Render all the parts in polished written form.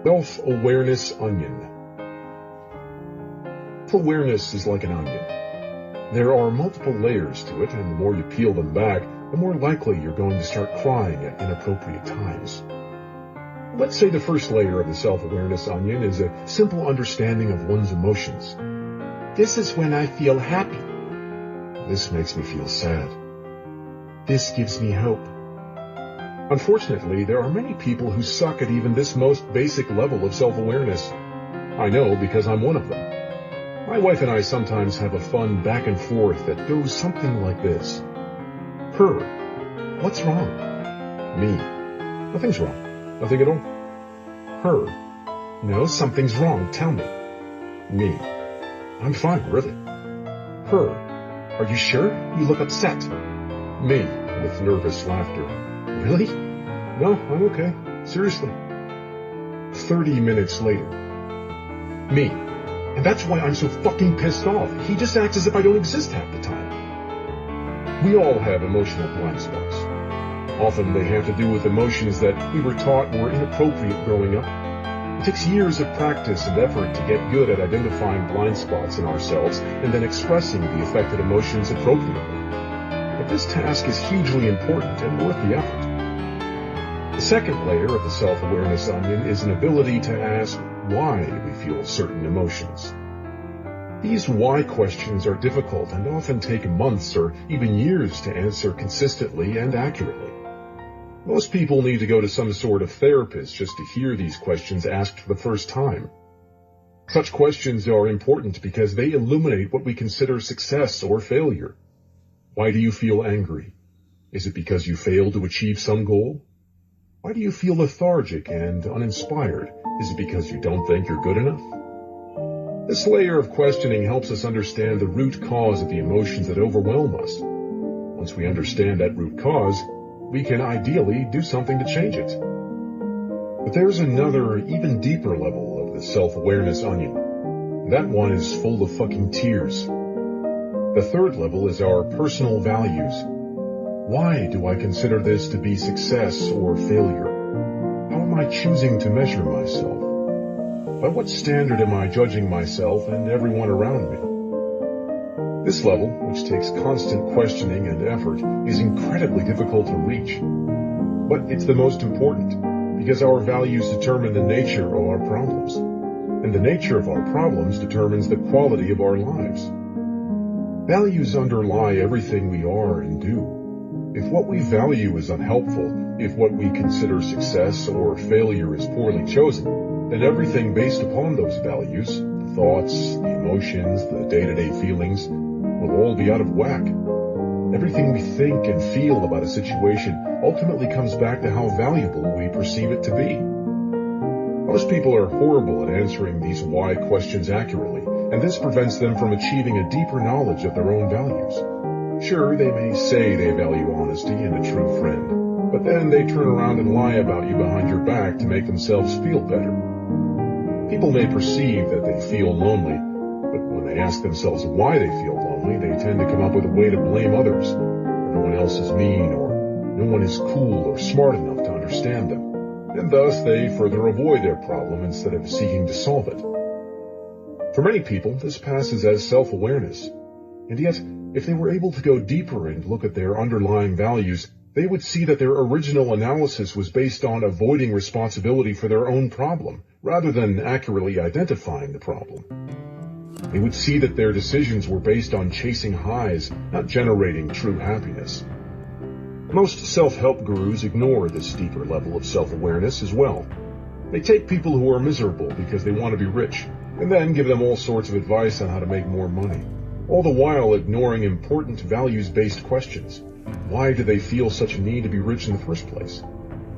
Self-awareness onion. Self-awareness is like an onion. There are multiple layers to it, and the more you peel them back, the more likely you're going to start crying at inappropriate times. Let's say the first layer of the self-awareness onion is a simple understanding of one's emotions. This is when I feel happy. This makes me feel sad. This gives me hope. Unfortunately, there are many people who suck at even this most basic level of self-awareness. I know because I'm one of them. My wife and I sometimes have a fun back and forth that goes something like this. Her. What's wrong? Me. Nothing's wrong. Nothing at all. Her. No, something's wrong. Tell me. Me. I'm fine, really. Her. Are you sure? You look upset. Me, with nervous laughter. Really? No, I'm okay. Seriously. 30 minutes later. Me. And that's why I'm so fucking pissed off. He just acts as if I don't exist half the time. We all have emotional blind spots. Often they have to do with emotions that we were taught were inappropriate growing up. It takes years of practice and effort to get good at identifying blind spots in ourselves and then expressing the affected emotions appropriately. But this task is hugely important and worth the effort. The second layer of the self-awareness onion is an ability to ask why we feel certain emotions. These why questions are difficult and often take months or even years to answer consistently and accurately. Most people need to go to some sort of therapist just to hear these questions asked for the first time. Such questions are important because they illuminate what we consider success or failure. Why do you feel angry? Is it because you failed to achieve some goal? Why do you feel lethargic and uninspired? Is it because you don't think you're good enough? This layer of questioning helps us understand the root cause of the emotions that overwhelm us. Once we understand that root cause, we can ideally do something to change it. But there's another, even deeper level of the self-awareness onion. That one is full of fucking tears. The third level is our personal values. Why do I consider this to be success or failure? How am I choosing to measure myself? By what standard am I judging myself and everyone around me? This level, which takes constant questioning and effort, is incredibly difficult to reach. But it's the most important, because our values determine the nature of our problems. And the nature of our problems determines the quality of our lives. Values underlie everything we are and do. If what we value is unhelpful, if what we consider success or failure is poorly chosen, then everything based upon those values, the thoughts, the emotions, the day-to-day feelings, will all be out of whack. Everything we think and feel about a situation ultimately comes back to how valuable we perceive it to be. Most people are horrible at answering these why questions accurately, and this prevents them from achieving a deeper knowledge of their own values. Sure, they may say they value honesty and a true friend, but then they turn around and lie about you behind your back to make themselves feel better. People may perceive that they feel lonely, but when they ask themselves why they feel lonely, they tend to come up with a way to blame others. Everyone else is mean, or no one is cool or smart enough to understand them, and thus they further avoid their problem instead of seeking to solve it. For many people, this passes as self-awareness, and yet, if they were able to go deeper and look at their underlying values, they would see that their original analysis was based on avoiding responsibility for their own problem, rather than accurately identifying the problem. They would see that their decisions were based on chasing highs, not generating true happiness. Most self-help gurus ignore this deeper level of self-awareness as well. They take people who are miserable because they want to be rich, and then give them all sorts of advice on how to make more money, all the while ignoring important values-based questions. Why do they feel such a need to be rich in the first place?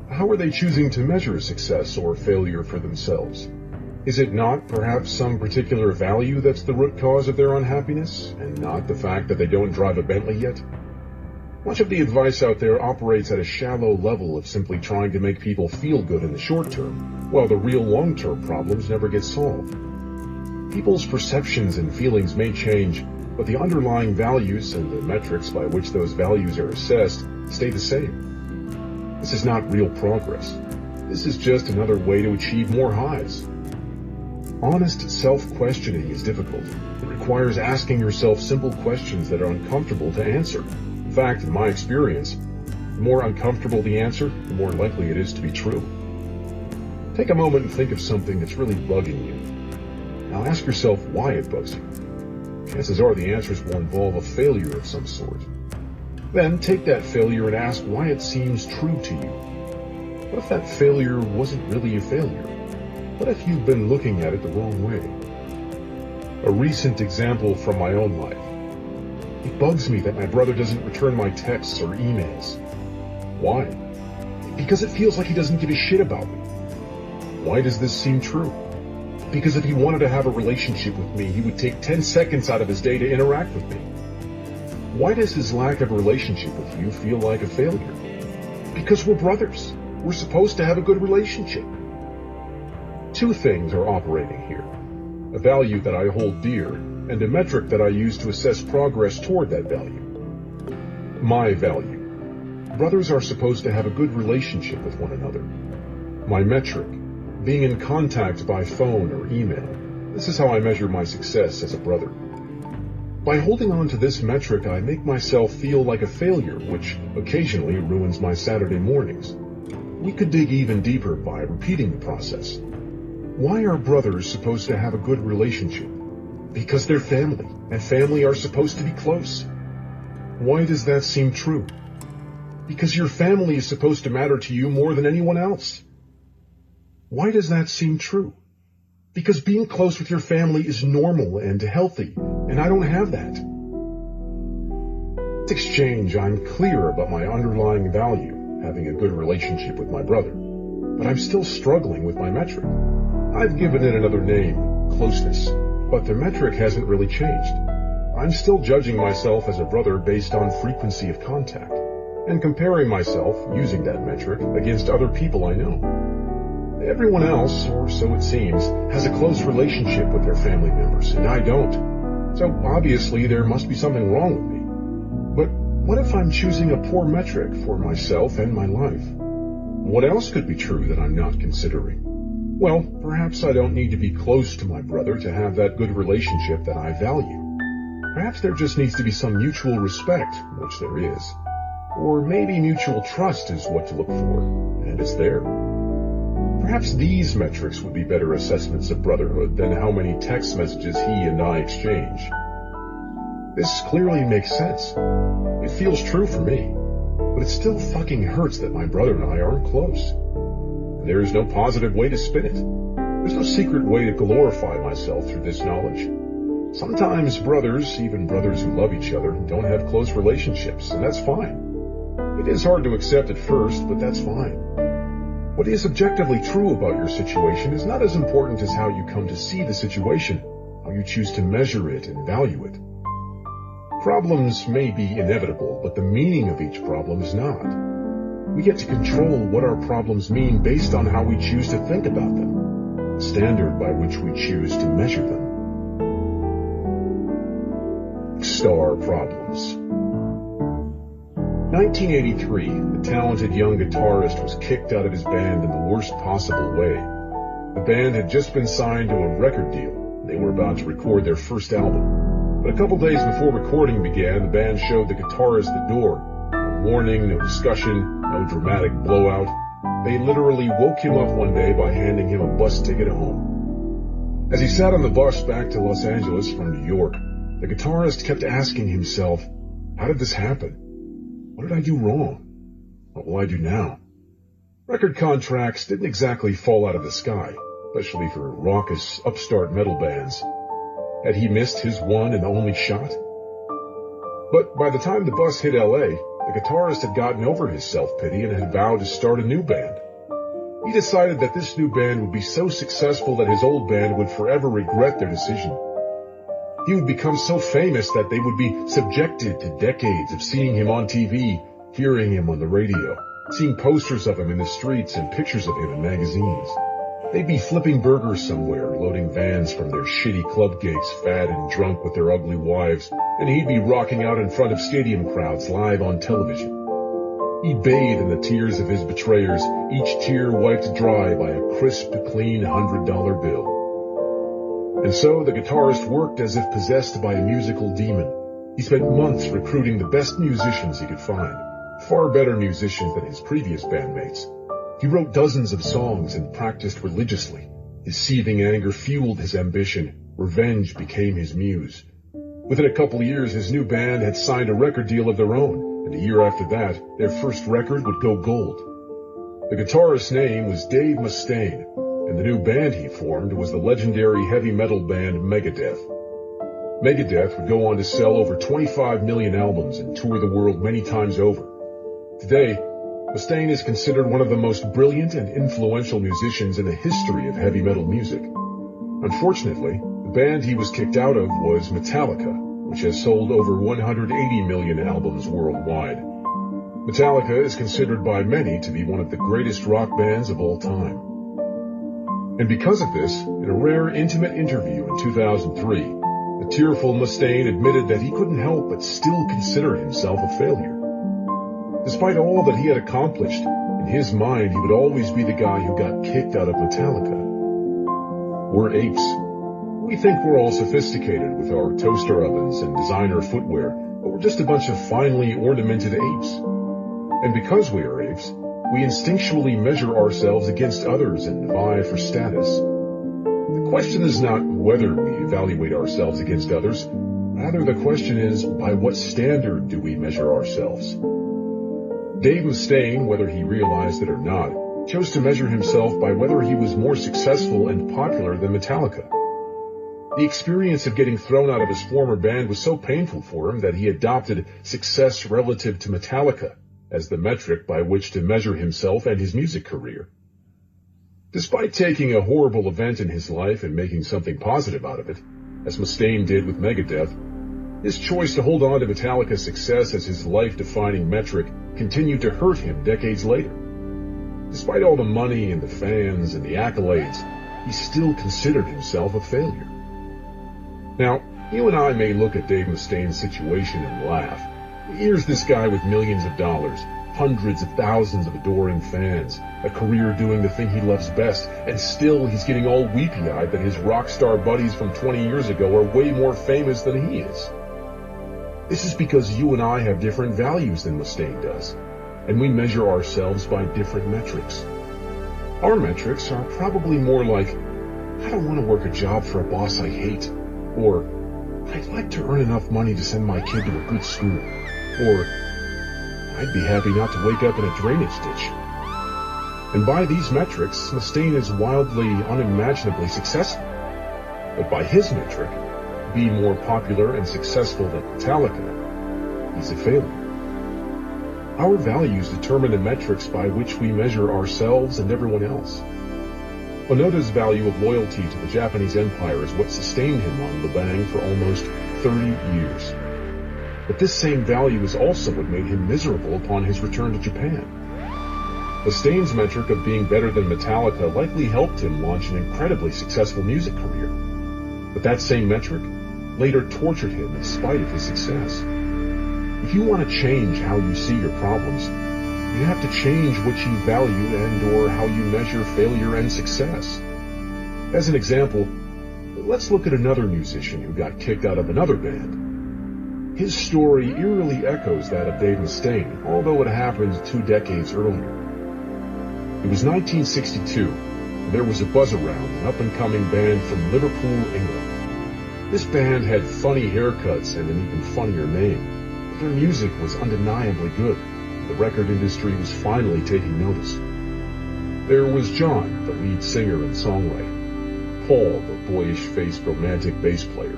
How are they choosing to measure success or failure for themselves? Is it not perhaps some particular value that's the root cause of their unhappiness, and not the fact that they don't drive a Bentley yet? Much of the advice out there operates at a shallow level of simply trying to make people feel good in the short term, while the real long-term problems never get solved. People's perceptions and feelings may change, but the underlying values and the metrics by which those values are assessed stay the same. This is not real progress. This is just another way to achieve more highs. Honest self-questioning is difficult. It requires asking yourself simple questions that are uncomfortable to answer. In fact, in my experience, the more uncomfortable the answer, the more likely it is to be true. Take a moment and think of something that's really bugging you. Now ask yourself why it bugs you. Chances are the answers will involve a failure of some sort. Then take that failure and ask why it seems true to you. What if that failure wasn't really a failure? What if you've been looking at it the wrong way? A recent example from my own life. It bugs me that my brother doesn't return my texts or emails. Why? Because it feels like he doesn't give a shit about me. Why does this seem true? Because if he wanted to have a relationship with me, he would take 10 seconds out of his day to interact with me. Why does his lack of a relationship with you feel like a failure? Because we're brothers. We're supposed to have a good relationship. Two things are operating here. A value that I hold dear, and a metric that I use to assess progress toward that value. My value. Brothers are supposed to have a good relationship with one another. My metric. Being in contact by phone or email. This is how I measure my success as a brother. By holding on to this metric, I make myself feel like a failure, which occasionally ruins my Saturday mornings. We could dig even deeper by repeating the process. Why are brothers supposed to have a good relationship? Because they're family, and family are supposed to be close. Why does that seem true? Because your family is supposed to matter to you more than anyone else. Why does that seem true? Because being close with your family is normal and healthy, and I don't have that. In exchange, I'm clear about my underlying value, having a good relationship with my brother, but I'm still struggling with my metric. I've given it another name, closeness, but the metric hasn't really changed. I'm still judging myself as a brother based on frequency of contact, and comparing myself, using that metric, against other people I know. Everyone else, or so it seems, has a close relationship with their family members, and I don't. So obviously there must be something wrong with me. But what if I'm choosing a poor metric for myself and my life? What else could be true that I'm not considering? Well, perhaps I don't need to be close to my brother to have that good relationship that I value. Perhaps there just needs to be some mutual respect, which there is. Or maybe mutual trust is what to look for, and it's there. Perhaps these metrics would be better assessments of brotherhood than how many text messages he and I exchange. This clearly makes sense. It feels true for me, but it still fucking hurts that my brother and I aren't close. And there is no positive way to spin it. There's no secret way to glorify myself through this knowledge. Sometimes brothers, even brothers who love each other, don't have close relationships, and that's fine. It is hard to accept at first, but that's fine. What is objectively true about your situation is not as important as how you come to see the situation, how you choose to measure it and value it. Problems may be inevitable, but the meaning of each problem is not. We get to control what our problems mean based on how we choose to think about them, the standard by which we choose to measure them. Star problems. 1983, a talented young guitarist was kicked out of his band in the worst possible way. The band had just been signed to a record deal. They were about to record their first album. But a couple days before recording began, the band showed the guitarist the door. No warning, no discussion, no dramatic blowout. They literally woke him up one day by handing him a bus ticket home. As he sat on the bus back to Los Angeles from New York, the guitarist kept asking himself, how did this happen? What did I do wrong? What will I do now? Record contracts didn't exactly fall out of the sky, especially for raucous, upstart metal bands. Had he missed his one and only shot? But by the time the bus hit L.A., the guitarist had gotten over his self-pity and had vowed to start a new band. He decided that this new band would be so successful that his old band would forever regret their decision. He would become so famous that they would be subjected to decades of seeing him on TV, hearing him on the radio, seeing posters of him in the streets and pictures of him in magazines. They'd be flipping burgers somewhere, loading vans from their shitty club gigs, fat and drunk with their ugly wives, and he'd be rocking out in front of stadium crowds live on television. He bathed in the tears of his betrayers, each tear wiped dry by a crisp, clean $100 bill. And so the guitarist worked as if possessed by a musical demon. He spent months recruiting the best musicians he could find, far better musicians than his previous bandmates. He wrote dozens of songs and practiced religiously. His seething anger fueled his ambition. Revenge became his muse. Within a couple of years, his new band had signed a record deal of their own, and a year after that, their first record would go gold. The guitarist's name was Dave Mustaine, and the new band he formed was the legendary heavy metal band Megadeth. Megadeth would go on to sell over 25 million albums and tour the world many times over. Today, Mustaine is considered one of the most brilliant and influential musicians in the history of heavy metal music. Unfortunately, the band he was kicked out of was Metallica, which has sold over 180 million albums worldwide. Metallica is considered by many to be one of the greatest rock bands of all time. And because of this, in a rare intimate interview in 2003, the tearful Mustaine admitted that he couldn't help but still consider himself a failure. Despite all that he had accomplished, in his mind he would always be the guy who got kicked out of Metallica. We're apes. We think we're all sophisticated with our toaster ovens and designer footwear, but we're just a bunch of finely ornamented apes. And because we are apes, we instinctually measure ourselves against others and vie for status. The question is not whether we evaluate ourselves against others. Rather, the question is, by what standard do we measure ourselves? Dave Mustaine, whether he realized it or not, chose to measure himself by whether he was more successful and popular than Metallica. The experience of getting thrown out of his former band was so painful for him that he adopted success relative to Metallica as the metric by which to measure himself and his music career. Despite taking a horrible event in his life and making something positive out of it, as Mustaine did with Megadeth, his choice to hold on to Metallica's success as his life-defining metric continued to hurt him decades later. Despite all the money and the fans and the accolades, he still considered himself a failure. Now, you and I may look at Dave Mustaine's situation and laugh. Here's this guy with millions of dollars, hundreds of thousands of adoring fans, a career doing the thing he loves best, and still he's getting all weepy-eyed that his rock star buddies from 20 years ago are way more famous than he is. This is because you and I have different values than Mustaine does, and we measure ourselves by different metrics. Our metrics are probably more like, I don't want to work a job for a boss I hate, or I'd like to earn enough money to send my kid to a good school, or I'd be happy not to wake up in a drainage ditch. And by these metrics, Mustaine is wildly, unimaginably successful. But by his metric, be more popular and successful than Metallica, he's a failure. Our values determine the metrics by which we measure ourselves and everyone else. Onoda's value of loyalty to the Japanese Empire is what sustained him on Lubang for almost 30 years. But this same value is also what made him miserable upon his return to Japan. Mustaine's metric of being better than Metallica likely helped him launch an incredibly successful music career. But that same metric later tortured him in spite of his success. If you want to change how you see your problems, you have to change what you value and/or how you measure failure and success. As an example, let's look at another musician who got kicked out of another band. His story eerily echoes that of Dave Mustaine, although it happened 2 decades earlier. It was 1962, and there was a buzz around an up-and-coming band from Liverpool, England. This band had funny haircuts and an even funnier name, but their music was undeniably good. The record industry was finally taking notice. There was John, the lead singer and songwriter, Paul, the boyish-faced romantic bass player,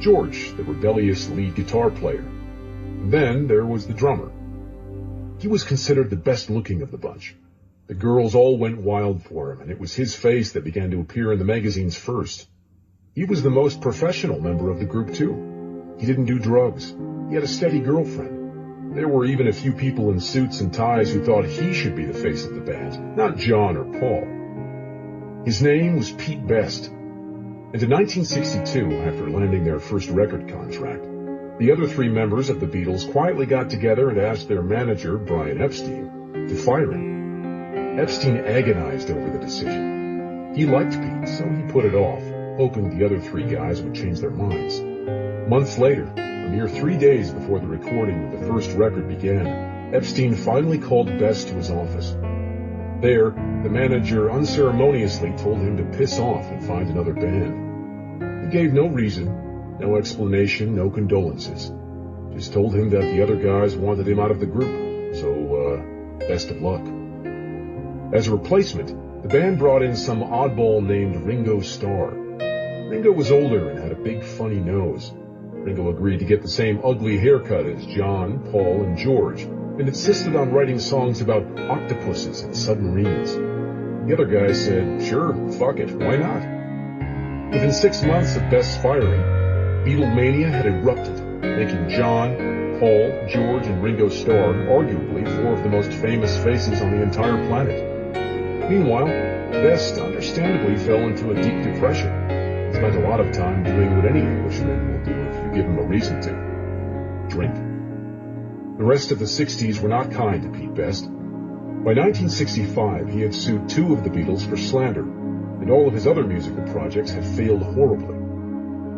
George, the rebellious lead guitar player, and then there was the drummer. He was considered the best-looking of the bunch. The girls all went wild for him, and it was his face that began to appear in the magazines first. He was the most professional member of the group, too. He didn't do drugs. He had a steady girlfriend. There were even a few people in suits and ties who thought he should be the face of the band, not John or Paul. His name was Pete Best. And in 1962, after landing their first record contract, The other three members of the Beatles quietly got together and asked their manager, Brian Epstein, to fire him. Epstein agonized over the decision. He liked Pete, so he put it off, hoping the other three guys would change their minds. Months later, a mere 3 days before the recording of the first record began, Epstein finally called Best to his office. There, the manager unceremoniously told him to piss off and find another band. He gave no reason, no explanation, no condolences. Just told him that the other guys wanted him out of the group, so, best of luck. As a replacement, the band brought in some oddball named Ringo Starr. Ringo was older and had a big funny nose. Ringo agreed to get the same ugly haircut as John, Paul, and George, and insisted on writing songs about octopuses and submarines. The other guys said, sure, fuck it, why not? Within 6 months of Best's firing, Beatlemania had erupted, making John, Paul, George, and Ringo Starr arguably 4 of the most famous faces on the entire planet. Meanwhile, Best understandably fell into a deep depression. He spent a lot of time doing what any Englishman will do if you give him a reason to: drink. The rest of the 60s were not kind to Pete Best. By 1965, he had sued 2 of the Beatles for slander, and all of his other musical projects had failed horribly.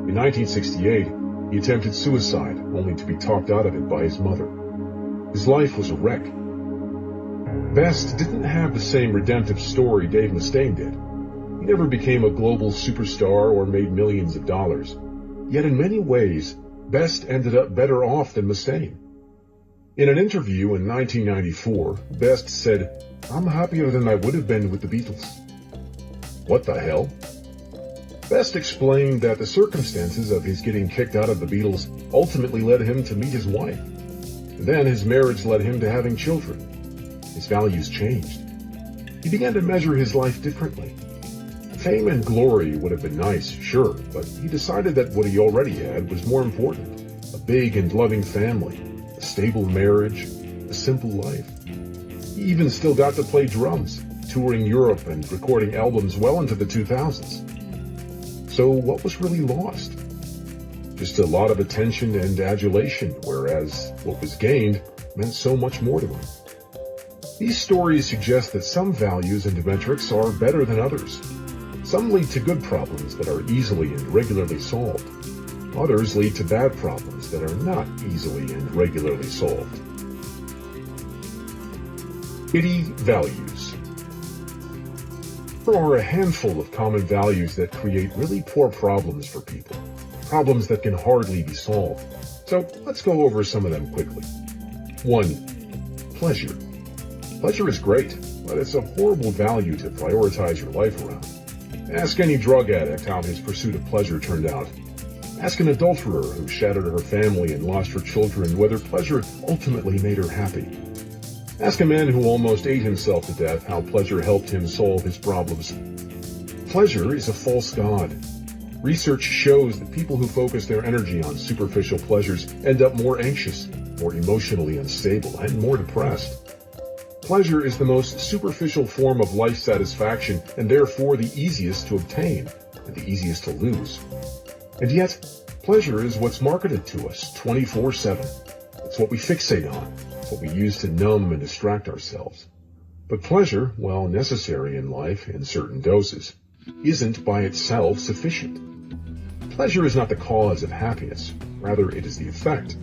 In 1968, he attempted suicide, only to be talked out of it by his mother. His life was a wreck. Best didn't have the same redemptive story Dave Mustaine did. He never became a global superstar or made millions of dollars. Yet in many ways, Best ended up better off than Mustaine. In an interview in 1994, Best said, "I'm happier than I would have been with the Beatles." What the hell? Best explained that the circumstances of his getting kicked out of the Beatles ultimately led him to meet his wife. And then his marriage led him to having children. His values changed. He began to measure his life differently. Fame and glory would have been nice, sure, but he decided that what he already had was more important. A big and loving family, a stable marriage, a simple life. He even still got to play drums, touring Europe and recording albums well into the 2000s. So what was really lost? Just a lot of attention and adulation, whereas what was gained meant so much more to him. These stories suggest that some values and metrics are better than others. Some lead to good problems that are easily and regularly solved. Others lead to bad problems that are not easily and regularly solved. Pity values. There are a handful of common values that create really poor problems for people, problems that can hardly be solved. So let's go over some of them quickly. 1. Pleasure. Pleasure is great, but it's a horrible value to prioritize your life around. Ask any drug addict how his pursuit of pleasure turned out. Ask an adulterer who shattered her family and lost her children whether pleasure ultimately made her happy. Ask a man who almost ate himself to death how pleasure helped him solve his problems. Pleasure is a false god. Research shows that people who focus their energy on superficial pleasures end up more anxious, more emotionally unstable, and more depressed. Pleasure is the most superficial form of life satisfaction and therefore the easiest to obtain and the easiest to lose. And yet, pleasure is what's marketed to us 24/7. It's what we fixate on. It's what we use to numb and distract ourselves. But pleasure, while necessary in life in certain doses, isn't by itself sufficient. Pleasure is not the cause of happiness. Rather, it is the effect.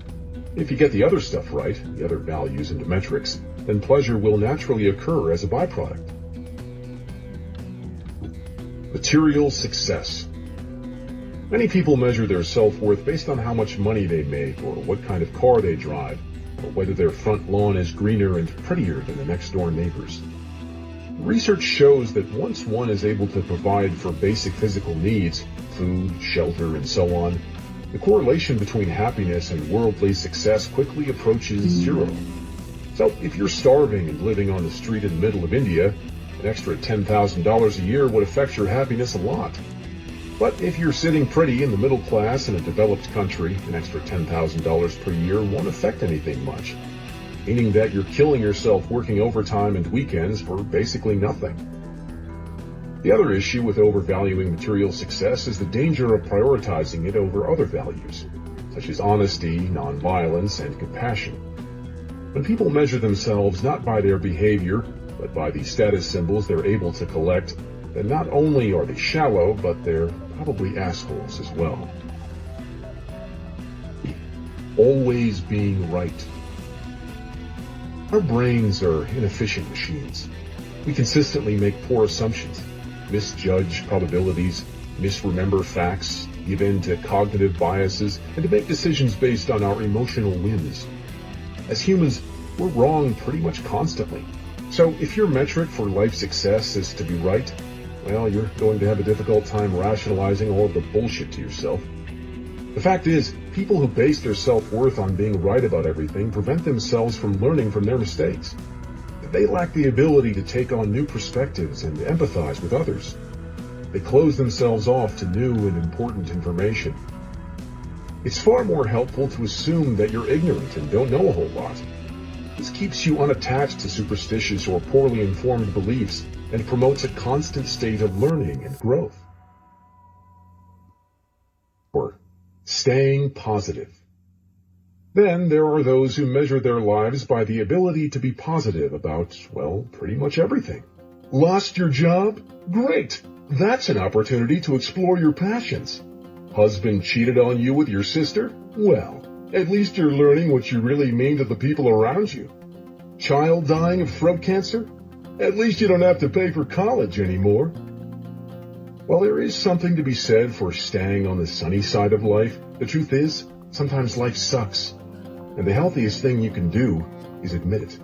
If you get the other stuff right, the other values and metrics, then pleasure will naturally occur as a byproduct. Material success. Many people measure their self-worth based on how much money they make or what kind of car they drive, or whether their front lawn is greener and prettier than the next-door neighbor's. Research shows that once one is able to provide for basic physical needs, food, shelter, and so on, the correlation between happiness and worldly success quickly approaches zero. So if you're starving and living on the street in the middle of India, an extra $10,000 a year would affect your happiness a lot. But if you're sitting pretty in the middle class in a developed country, an extra $10,000 per year won't affect anything much, meaning that you're killing yourself working overtime and weekends for basically nothing. The other issue with overvaluing material success is the danger of prioritizing it over other values. such as honesty, nonviolence, and compassion. When people measure themselves not by their behavior, but by the status symbols they're able to collect, then not only are they shallow, but they're probably assholes as well. Always being right. Our brains are inefficient machines. We consistently make poor assumptions, misjudge probabilities, misremember facts, give in to cognitive biases, and to make decisions based on our emotional whims. As humans, we're wrong pretty much constantly. So if your metric for life success is to be right, well, you're going to have a difficult time rationalizing all of the bullshit to yourself. The fact is, people who base their self-worth on being right about everything prevent themselves from learning from their mistakes. They lack the ability to take on new perspectives and empathize with others. They close themselves off to new and important information. It's far more helpful to assume that you're ignorant and don't know a whole lot. This keeps you unattached to superstitious or poorly informed beliefs and promotes a constant state of learning and growth. Staying positive. Then there are those who measure their lives by the ability to be positive about, well, pretty much everything. Lost your job? Great! That's an opportunity to explore your passions. Husband cheated on you with your sister? Well, at least you're learning what you really mean to the people around you. Child dying of throat cancer? At least you don't have to pay for college anymore. While there is something to be said for staying on the sunny side of life, the truth is, sometimes life sucks, and the healthiest thing you can do is admit it.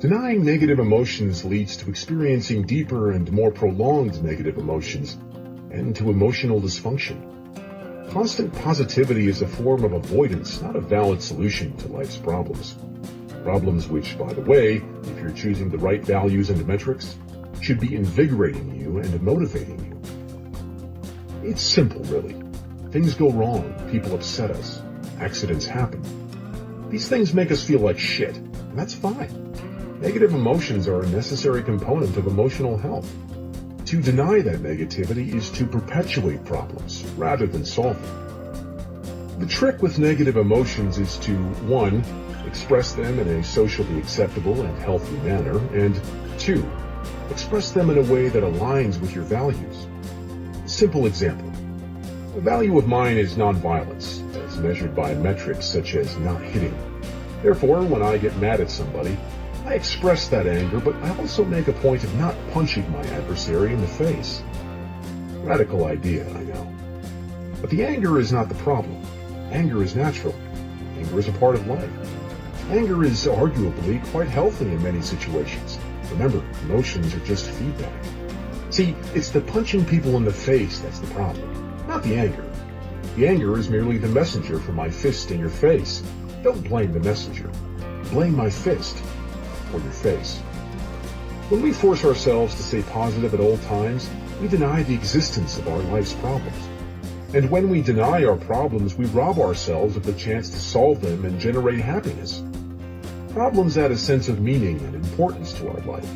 Denying negative emotions leads to experiencing deeper and more prolonged negative emotions, and to emotional dysfunction. Constant positivity is a form of avoidance, not a valid solution to life's problems. Problems which, by the way, if you're choosing the right values and metrics, should be invigorating you and motivating you. It's simple, really. Things go wrong, people upset us, accidents happen. These things make us feel like shit, and that's fine. Negative emotions are a necessary component of emotional health. To deny that negativity is to perpetuate problems rather than solve them. The trick with negative emotions is to, 1, express them in a socially acceptable and healthy manner, and 2, express them in a way that aligns with your values. Simple example. A value of mine is nonviolence, as measured by metrics such as not hitting. Therefore, when I get mad at somebody, I express that anger, but I also make a point of not punching my adversary in the face. Radical idea, I know. But the anger is not the problem. Anger is natural. Anger is a part of life. Anger is arguably quite healthy in many situations. Remember, emotions are just feedback. See, it's the punching people in the face that's the problem, not the anger. The anger is merely the messenger for my fist in your face. Don't blame the messenger. Blame my fist or your face. When we force ourselves to stay positive at all times, we deny the existence of our life's problems. And when we deny our problems, we rob ourselves of the chance to solve them and generate happiness. Problems add a sense of meaning and importance to our life.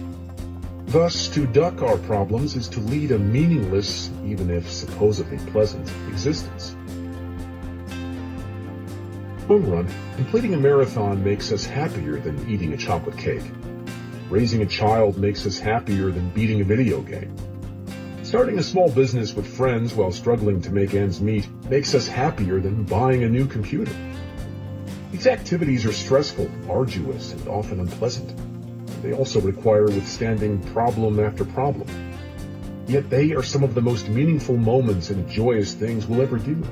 Thus, to duck our problems is to lead a meaningless, even if supposedly pleasant, existence. Long run, completing a marathon makes us happier than eating a chocolate cake. Raising a child makes us happier than beating a video game. Starting a small business with friends while struggling to make ends meet makes us happier than buying a new computer. These activities are stressful, arduous, and often unpleasant. They also require withstanding problem after problem. Yet they are some of the most meaningful moments and joyous things we'll ever do.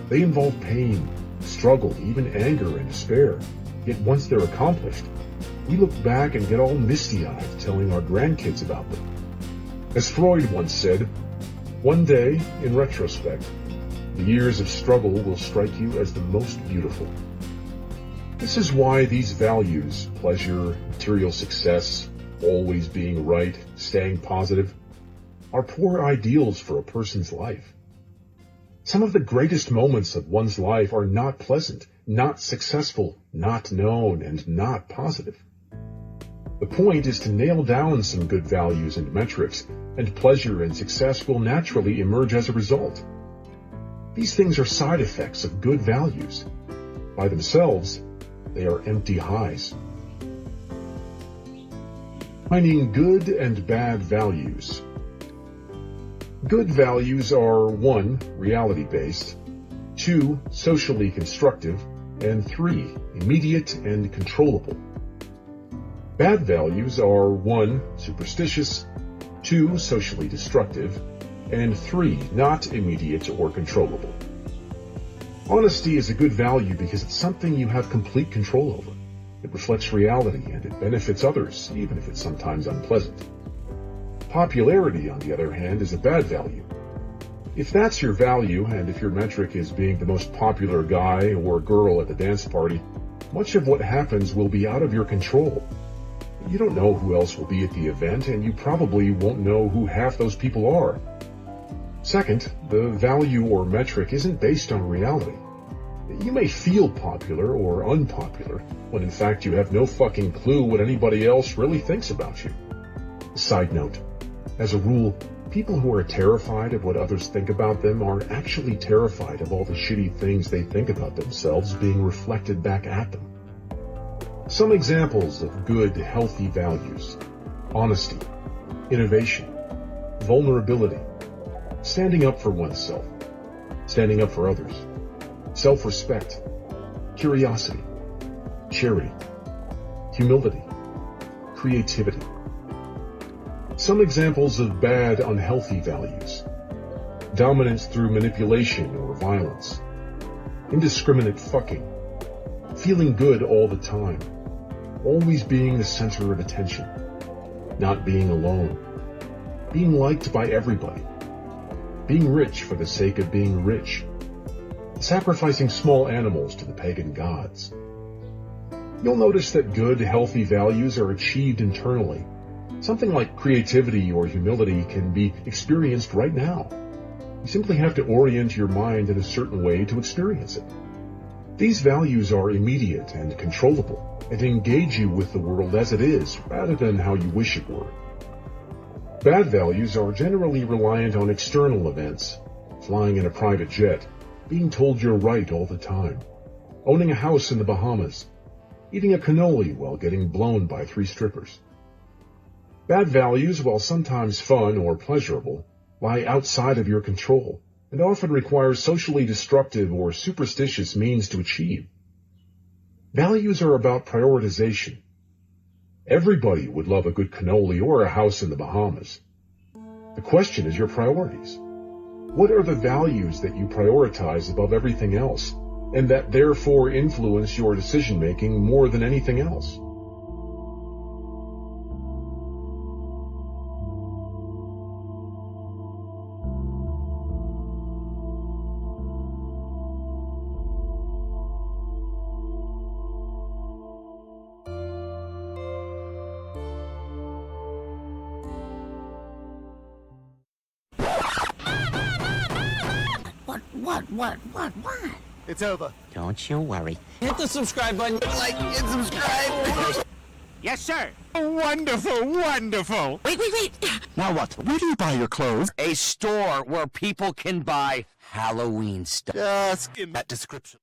They involve pain, struggle, even anger and despair. Yet once they're accomplished, we look back and get all misty-eyed telling our grandkids about them. As Freud once said, one day, in retrospect, the years of struggle will strike you as the most beautiful. This is why these values, pleasure, material success, always being right, staying positive, are poor ideals for a person's life. Some of the greatest moments of one's life are not pleasant, not successful, not known, and not positive. The point is to nail down some good values and metrics, and pleasure and success will naturally emerge as a result. These things are side effects of good values. By themselves, they are empty highs. Finding good and bad values. Good values are 1. Reality-based, 2. Socially constructive, and 3. Immediate and controllable. Bad values are 1. Superstitious, 2. Socially destructive, and 3. Not immediate or controllable. Honesty is a good value because it's something you have complete control over. It reflects reality and it benefits others, even if it's sometimes unpleasant. Popularity, on the other hand, is a bad value. If that's your value, and if your metric is being the most popular guy or girl at the dance party, much of what happens will be out of your control. You don't know who else will be at the event, and you probably won't know who half those people are. Second, the value or metric isn't based on reality. You may feel popular or unpopular, when in fact you have no fucking clue what anybody else really thinks about you. Side note, as a rule, people who are terrified of what others think about them are actually terrified of all the shitty things they think about themselves being reflected back at them. Some examples of good, healthy values: honesty, innovation, vulnerability, standing up for oneself, standing up for others, self-respect, curiosity, charity, humility, creativity. Some examples of bad, unhealthy values: dominance through manipulation or violence, indiscriminate fucking, feeling good all the time, always being the center of attention, not being alone, being liked by everybody, being rich for the sake of being rich, sacrificing small animals to the pagan gods. You'll notice that good, healthy values are achieved internally. Something like creativity or humility can be experienced right now. You simply have to orient your mind in a certain way to experience it. These values are immediate and controllable, and engage you with the world as it is, rather than how you wish it were. Bad values are generally reliant on external events: flying in a private jet, being told you're right all the time, owning a house in the Bahamas, eating a cannoli while getting blown by 3 strippers. Bad values, while sometimes fun or pleasurable, lie outside of your control and often require socially destructive or superstitious means to achieve. Values are about prioritization. Everybody would love a good cannoli or a house in the Bahamas. The question is your priorities. What are the values that you prioritize above everything else, and that therefore influence your decision-making more than anything else? What? It's over. Don't you worry. Hit the subscribe button. Like and subscribe. Yes, sir. Wonderful. Wait. Now what? Where do you buy your clothes? A store where people can buy Halloween stuff. Just in that description.